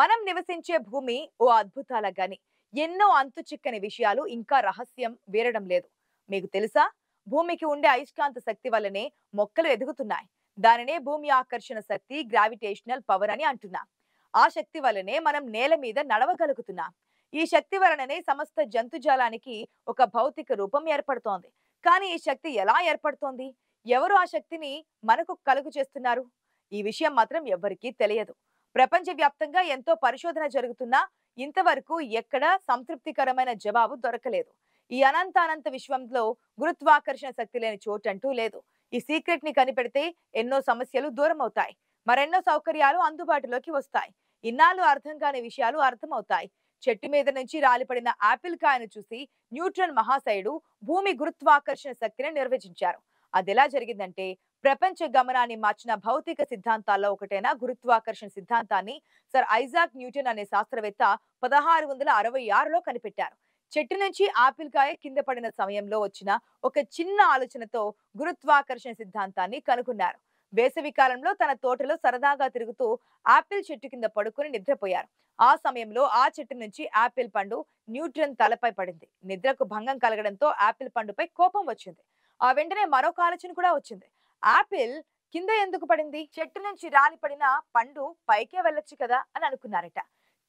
మనం నివసించే భూమి ఓ అద్భుతాల గని. ఎన్నో అంతుచిక్కని విషయాలు ఇంకా రహస్యం వీరడం లేదు. మీకు తెలుసా? భూమికి ఉండే అయస్కాంత శక్తి వల్లనే మొక్కలు ఎదుగుతున్నాయి. దానినే భూమి ఆకర్షణ శక్తి, గ్రావిటేషనల్ పవర్ అని అంటున్నాం. ఆ శక్తి వల్లనే మనం నేల మీద నడవగలుగుతున్నాం. ఈ శక్తి వలననే సమస్త జంతుజాలానికి ఒక భౌతిక రూపం ఏర్పడుతోంది. కానీ ఈ శక్తి ఎలా ఏర్పడుతోంది? ఎవరు ఆ శక్తిని మనకు కలుగు చేస్తున్నారు? ఈ విషయం మాత్రం ఎవ్వరికీ తెలియదు. ప్రపంచవ్యాప్తంగా ఎంతో పరిశోధన జరుగుతున్నా ఇంతవరకు ఎక్కడా సంతృప్తికరమైన జవాబు దొరకలేదు. ఈ అనంత విశ్వంలో గురుత్వాకర్షణ శక్తి లేని చోటంటూ లేదు. ఈ సీక్రెట్ ని కనిపెడితే ఎన్నో సమస్యలు దూరం అవుతాయి. మరెన్నో సౌకర్యాలు అందుబాటులోకి వస్తాయి. ఇన్నాళ్ళు అర్థం కాని విషయాలు అర్థమవుతాయి. చెట్టు మీద నుంచి రాలిపడిన ఆపిల్ కాయను చూసి న్యూట్రన్ మహాశయుడు భూమి గురుత్వాకర్షణ శక్తిని నిర్వచించారు. అదెలా జరిగిందంటే, ప్రపంచ గమనాన్ని మార్చిన భౌతిక సిద్ధాంతాల్లో ఒకటైన గురుత్వాకర్షణ సిద్ధాంతాన్ని సర్ ఐజాక్ న్యూటన్ అనే శాస్త్రవేత్త 1666లో కనిపెట్టారు. చెట్టు నుంచి ఆపిల్ కాయ కింద పడిన సమయంలో వచ్చిన ఒక చిన్న ఆలోచనతో గురుత్వాకర్షణ సిద్ధాంతాన్ని కనుగొన్నారు. వేసవి కాలంలో తన తోటలో సరదాగా తిరుగుతూ ఆపిల్ చెట్టు కింద పడుకుని నిద్రపోయారు. ఆ సమయంలో ఆ చెట్టు నుంచి ఆపిల్ పండు న్యూట్రన్ తలపై పడింది. నిద్రకు భంగం కలగడంతో ఆపిల్ పండుపై కోపం వచ్చింది. ఆ వెంటనే మరొక ఆలోచన కూడా వచ్చింది. ఆపిల్ కింద ఎందుకు పడింది? చెట్టు నుంచి రాలి పడిన పండు పైకే వెళ్ళొచ్చు కదా అని అనుకున్నారట.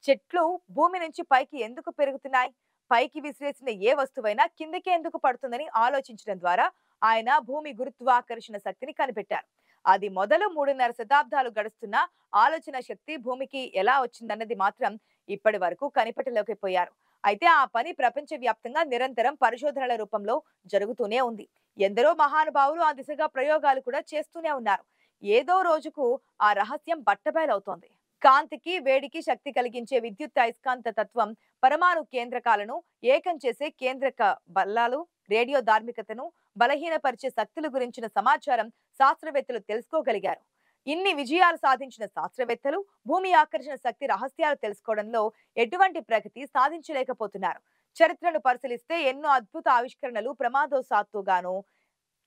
చెట్లు భూమి నుంచి పైకి ఎందుకు పెరుగుతున్నాయి? పైకి విసిరేసిన ఏ వస్తువైనా కిందకే ఎందుకు పడుతుందని ఆలోచించడం ద్వారా ఆయన భూమి గురుత్వాకర్షణ శక్తిని కనిపెట్టారు. అది మొదలు 3.5 శతాబ్దాలు గడుస్తున్న ఆలోచన శక్తి భూమికి ఎలా వచ్చిందన్నది మాత్రం ఇప్పటి వరకు కనిపెట్టలేకపోయారు. అయితే ఆ పని ప్రపంచవ్యాప్తంగా నిరంతరం పరిశోధనల రూపంలో జరుగుతూనే ఉంది. ఎందరో మహానుభావులు ఆ దిశగా ప్రయోగాలు కూడా చేస్తూనే ఉన్నారు. ఏదో రోజుకు ఆ రహస్యం బట్టబయలవుతోంది. కాంతికి వేడికి శక్తి కలిగించే విద్యుత్ అయస్కాంత తత్వం, పరమాణు కేంద్రకాలను ఏకం చేసే కేంద్రక బలాలు, రేడియో ధార్మికతను బలహీనపరిచే శక్తుల గురించిన సమాచారం శాస్త్రవేత్తలు తెలుసుకోగలిగారు. ఇన్ని విజయాలు సాధించిన శాస్త్రవేత్తలు భూమి ఆకర్షణ శక్తి రహస్యాలు తెలుసుకోవడంలో ఎటువంటి ప్రగతి సాధించలేకపోతున్నారు. చరిత్రను పరిశీలిస్తే ఎన్నో అద్భుత ఆవిష్కరణలు ప్రమాదవశాత్తుగాను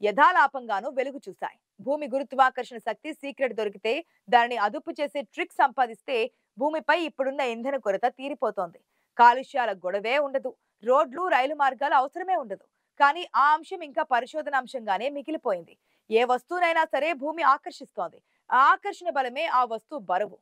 యథాలాపంగాను వెలుగు చూశాయి. భూమి గురుత్వాకర్షణ శక్తి సీక్రెట్ దొరికితే, దానిని అదుపు చేసే ట్రిక్ సంపాదిస్తే భూమిపై ఇప్పుడున్న ఇంధన కొరత తీరిపోతోంది. కాలుష్యాల గొడవే ఉండదు. రోడ్లు, రైలు మార్గాలు అవసరమే ఉండదు. కానీ ఆ అంశం ఇంకా పరిశోధన అంశంగానే మిగిలిపోయింది. ఏ వస్తువునైనా సరే భూమి ఆకర్షిస్తోంది. ఆ ఆకర్షణ బలమే ఆ వస్తువు బరువు.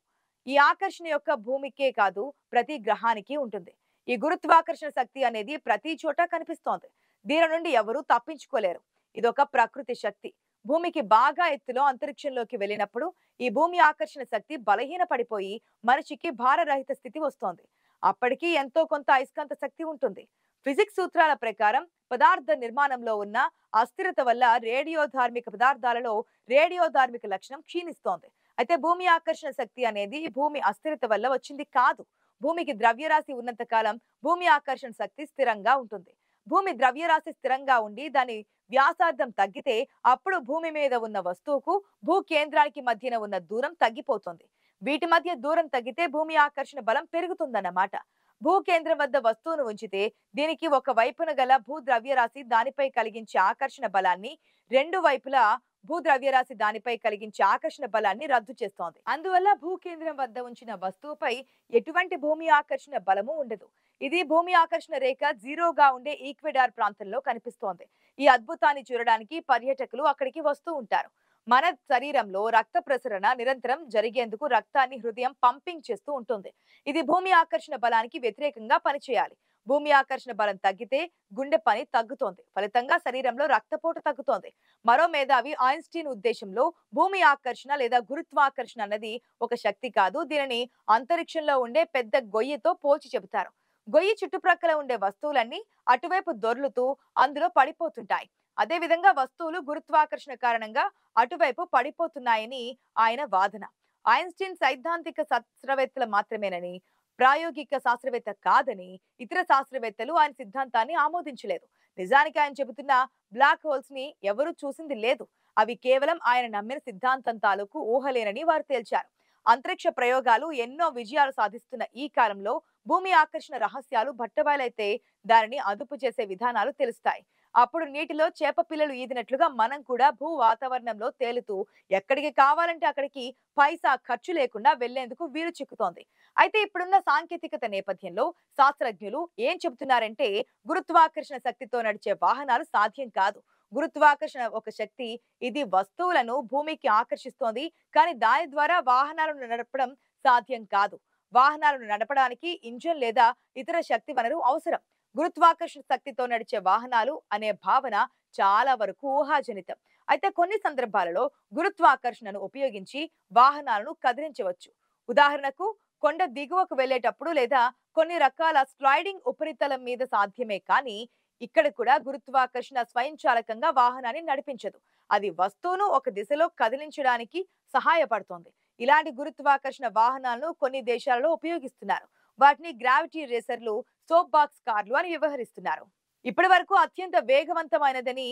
ఈ ఆకర్షణ యొక్క భూమికే కాదు, ప్రతి గ్రహానికి ఉంటుంది. ఈ గురుత్వాకర్షణ శక్తి అనేది ప్రతి చోట కనిపిస్తోంది. దీని నుండి ఎవరూ తప్పించుకోలేరు. ఇదొక ప్రకృతి శక్తి. భూమికి బాగా ఎత్తులో అంతరిక్షంలోకి వెళ్ళినప్పుడు ఈ భూమి ఆకర్షణ శక్తి బలహీన పడిపోయి మనిషికి భారరహిత స్థితి వస్తోంది. అప్పటికి ఎంతో కొంత అయస్కాంత శక్తి ఉంటుంది. ఫిజిక్స్ సూత్రాల ప్రకారం పదార్థ నిర్మాణంలో ఉన్న అస్థిరత వల్ల రేడియోధార్మిక పదార్థాలలో రేడియోధార్మిక లక్షణం క్షీణిస్తోంది. అయితే భూమి ఆకర్షణ శక్తి అనేది భూమి అస్థిరత వల్ల వచ్చింది కాదు. భూమికి ద్రవ్యరాశి ఉన్నంత కాలం భూమి ఆకర్షణ శక్తి స్థిరంగా ఉంటుంది. భూమి ద్రవ్యరాశి స్థిరంగా ఉండి దాని వ్యాసార్థం తగ్గితే అప్పుడు భూమి మీద ఉన్న వస్తువుకు భూ కేంద్రానికి మధ్యన ఉన్న దూరం తగ్గిపోతుంది. వీటి మధ్య దూరం తగ్గితే భూమి ఆకర్షణ బలం పెరుగుతుందన్నమాట. భూ కేంద్రం వద్ద వస్తువును ఉంచితే దీనికి ఒక వైపున గల భూ ద్రవ్యరాశి దానిపై కలిగించే ఆకర్షణ బలాన్ని, రెండు వైపులా భూ ద్రవ్యరాశి దానిపై కలిగించే ఆకర్షణ బలాన్ని రద్దు చేస్తోంది. అందువల్ల భూ కేంద్రం వద్ద ఉంచిన వస్తువుపై ఎటువంటి భూమి ఆకర్షణ బలము ఉండదు. ఇది భూమి ఆకర్షణ రేఖ జీరోగా ఉండే ఈక్వెడార్ ప్రాంతంలో కనిపిస్తోంది. ఈ అద్భుతాన్ని చూడడానికి పర్యాటకులు అక్కడికి వస్తూ ఉంటారు. మన శరీరంలో రక్త ప్రసరణ నిరంతరం జరిగేందుకు రక్తాన్ని హృదయం పంపింగ్ చేస్తూ ఉంటుంది. ఇది భూమి ఆకర్షణ బలానికి వ్యతిరేకంగా పనిచేయాలి. భూమి ఆకర్షణ బలం తగ్గితే గుండె పని తగ్గుతోంది. ఫలితంగా శరీరంలో రక్తపోటు తగ్గుతోంది. మరో మేధావి ఐన్స్టీన్ ఉద్దేశంలో భూమి ఆకర్షణ లేదా గురుత్వాకర్షణ అన్నది ఒక శక్తి కాదు. దీనిని అంతరిక్షంలో ఉండే పెద్ద గొయ్యితో పోల్చి చెబుతారు. గొయ్యి చుట్టుప్రక్కల ఉండే వస్తువులన్నీ అటువైపు దొర్లుతూ అందులో పడిపోతుంటాయి. అదే విధంగా వస్తువులు గురుత్వాకర్షణ కారణంగా అటువైపు పడిపోతున్నాయని ఆయన వాదన. ఐన్స్టీన్ సైద్ధాంతిక శాస్త్రవేత్తలు మాత్రమేనని, ప్రాయోగిక శాస్త్రవేత్త కాదని ఇతర శాస్త్రవేత్తలు ఆయన సిద్ధాంతాన్ని ఆమోదించలేదు. నిజానికి ఆయన చెబుతున్న బ్లాక్ హోల్స్ ని ఎవరూ చూసింది లేదు. అవి కేవలం ఆయన నమ్మిన సిద్ధాంతం తాలూకు ఊహలేనని వారు తేల్చారు. అంతరిక్ష ప్రయోగాలు ఎన్నో విజయాలు సాధిస్తున్న ఈ కాలంలో భూమి ఆకర్షణ రహస్యాలు బట్టబయలైతే దానిని అదుపు చేసే విధానాలు తెలుస్తాయి. అప్పుడు నీటిలో చేప పిల్లలు ఈదినట్లుగా మనం కూడా భూ వాతావరణంలో తేలుతూ ఎక్కడికి కావాలంటే అక్కడికి పైసా ఖర్చు లేకుండా వెళ్లేందుకు వీలు చిక్కుతోంది. అయితే ఇప్పుడున్న సాంకేతికత నేపథ్యంలో శాస్త్రజ్ఞులు ఏం చెబుతున్నారంటే గురుత్వాకర్షణ శక్తితో నడిచే వాహనాలు సాధ్యం కాదు. గురుత్వాకర్షణ ఒక శక్తి. ఇది వస్తువులను భూమికి ఆకర్షిస్తోంది. కానీ దాని ద్వారా వాహనాలను నడపడం సాధ్యం కాదు. వాహనాలను నడపడానికి ఇంజిన్ లేదా ఇతర శక్తి వనరు అవసరం. గురుత్వాకర్షణ శక్తితో నడిచే వాహనాలు అనే భావన చాలా వరకు ఊహాజనితం. అయితే కొన్ని సందర్భాలలో గురుత్వాకర్షణను ఉపయోగించి వాహనాలను కదిలించవచ్చు. ఉదాహరణకు కొండ దిగువకు వెళ్ళేటప్పుడు లేదా కొన్ని రకాల స్లైడింగ్ ఉపరితలం మీద సాధ్యమే. కానీ ఇక్కడ కూడా గురుత్వాకర్షణ స్వయంచాలకంగా వాహనాన్ని నడిపించదు. అది వస్తువును ఒక దిశలో కదిలించడానికి సహాయపడుతోంది. ఇలాంటి గురుత్వాకర్షణ వాహనాలను కొన్ని దేశాలలో ఉపయోగిస్తున్నారు. వాటిని గ్రావిటీ రేసర్లు, సోప్ బాక్స్ కార్లు అని వ్యవహరిస్తున్నారు. ఇప్పటి వరకు అత్యంత వేగవంతమైనదని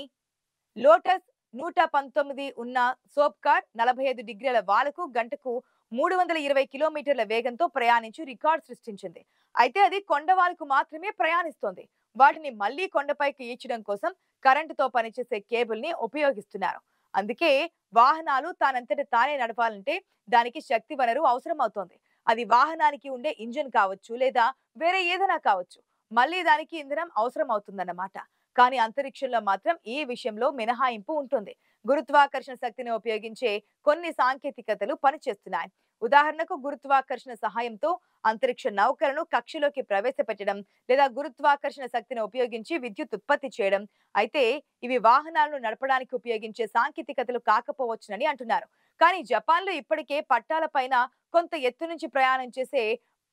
లోటస్ 119 ఉన్న సోప్ కార్ 45 డిగ్రీల వాలుకు గంటకు 320 కిలోమీటర్ల వేగంతో ప్రయాణించి రికార్డు సృష్టించింది. అయితే అది కొండవాలుకు మాత్రమే ప్రయాణిస్తోంది. వాటిని మళ్లీ కొండపైకి ఈడ్చడం కోసం కరెంటుతో పనిచేసే కేబుల్ ని ఉపయోగిస్తున్నారు. అందుకే వాహనాలు తానంతట తానే నడపాలంటే దానికి శక్తి వనరు అవసరం అవుతోంది. అది వాహనానికి ఉండే ఇంజిన్ కావచ్చు లేదా వేరే ఏదైనా కావచ్చు. మళ్ళీ దానికి ఇంధనం అవసరం అవుతుందన్నమాట. కానీ అంతరిక్షంలో మాత్రం ఈ విషయంలో మినహాయింపు ఉంటుంది. గురుత్వాకర్షణ శక్తిని ఉపయోగించే కొన్ని సాంకేతికతలు పనిచేస్తున్నాయి. ఉదాహరణకు గురుత్వాకర్షణ సహాయంతో అంతరిక్ష నౌకలను కక్షలోకి ప్రవేశపెట్టడం లేదా గురుత్వాకర్షణ శక్తిని ఉపయోగించి విద్యుత్ ఉత్పత్తి చేయడం. అయితే ఇవి వాహనాలను నడపడానికి ఉపయోగించే సాంకేతికతలు కాకపోవచ్చునని అంటున్నారు. కానీ జపాన్లో ఇప్పటికే పట్టాలపైన కొంత ఎత్తు నుంచి ప్రయాణం చేసే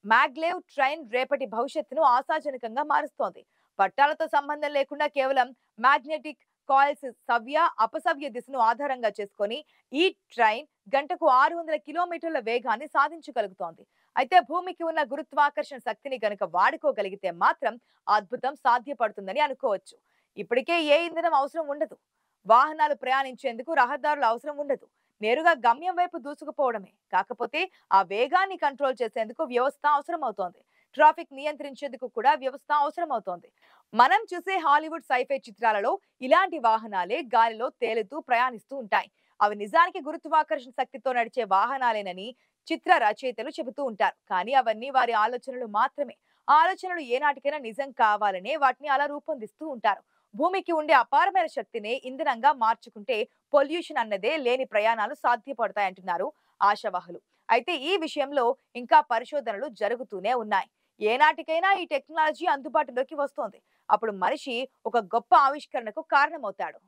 మ్యాగ్లేవ్ ట్రైన్ రేపటి భవిష్యత్తును ఆశాజనకంగా మారుస్తోంది. పట్టాలతో సంబంధం లేకుండా కేవలం మ్యాగ్నెటిక్ కాయిల్స్ సవ్య అపసవ్య దిశను ఆధారంగా చేసుకొని ఈ ట్రైన్ గంటకు 600 కిలోమీటర్ల వేగాన్ని సాధించగలుగుతోంది. అయితే భూమికి ఉన్న గురుత్వాకర్షణ శక్తిని గనుక వాడుకోగలిగితే మాత్రం అద్భుతం సాధ్యపడుతుందని అనుకోవచ్చు. ఇప్పటికే ఏ ఇంధనం అవసరం ఉండదు. వాహనాలు ప్రయాణించేందుకు రహదారులు అవసరం ఉండదు. నేరుగా గమ్యం వైపు దూసుకుపోవడమే. కాకపోతే ఆ వేగాన్ని కంట్రోల్ చేసేందుకు వ్యవస్థ అవసరం అవుతోంది. ట్రాఫిక్ నియంత్రించేందుకు కూడా వ్యవస్థ అవసరం అవుతోంది. మనం చూసే హాలీవుడ్ సైఫై చిత్రాలలో ఇలాంటి వాహనాలే గాలిలో తేలుతూ ప్రయాణిస్తూ ఉంటాయి. అవి నిజానికి గురుత్వాకర్షణ శక్తితో నడిచే వాహనాలేనని చిత్ర రచయితలు చెబుతూ ఉంటారు. కానీ అవన్నీ వారి ఆలోచనలు మాత్రమే. ఆ ఆలోచనలు ఏనాటికైనా నిజం కావాలనే వాటిని అలా రూపొందిస్తూ ఉంటారు. భూమికి ఉండే అపారమైన శక్తిని ఇంధనంగా మార్చుకుంటే పొల్యూషన్ అన్నదే లేని ప్రయాణాలు సాధ్యపడతాయంటున్నారు ఆశావాహులు. అయితే ఈ విషయంలో ఇంకా పరిశోధనలు జరుగుతూనే ఉన్నాయి. ఏనాటికైనా ఈ టెక్నాలజీ అందుబాటులోకి వస్తోంది. అప్పుడు మనిషి ఒక గొప్ప ఆవిష్కరణకు కారణమవుతాడు.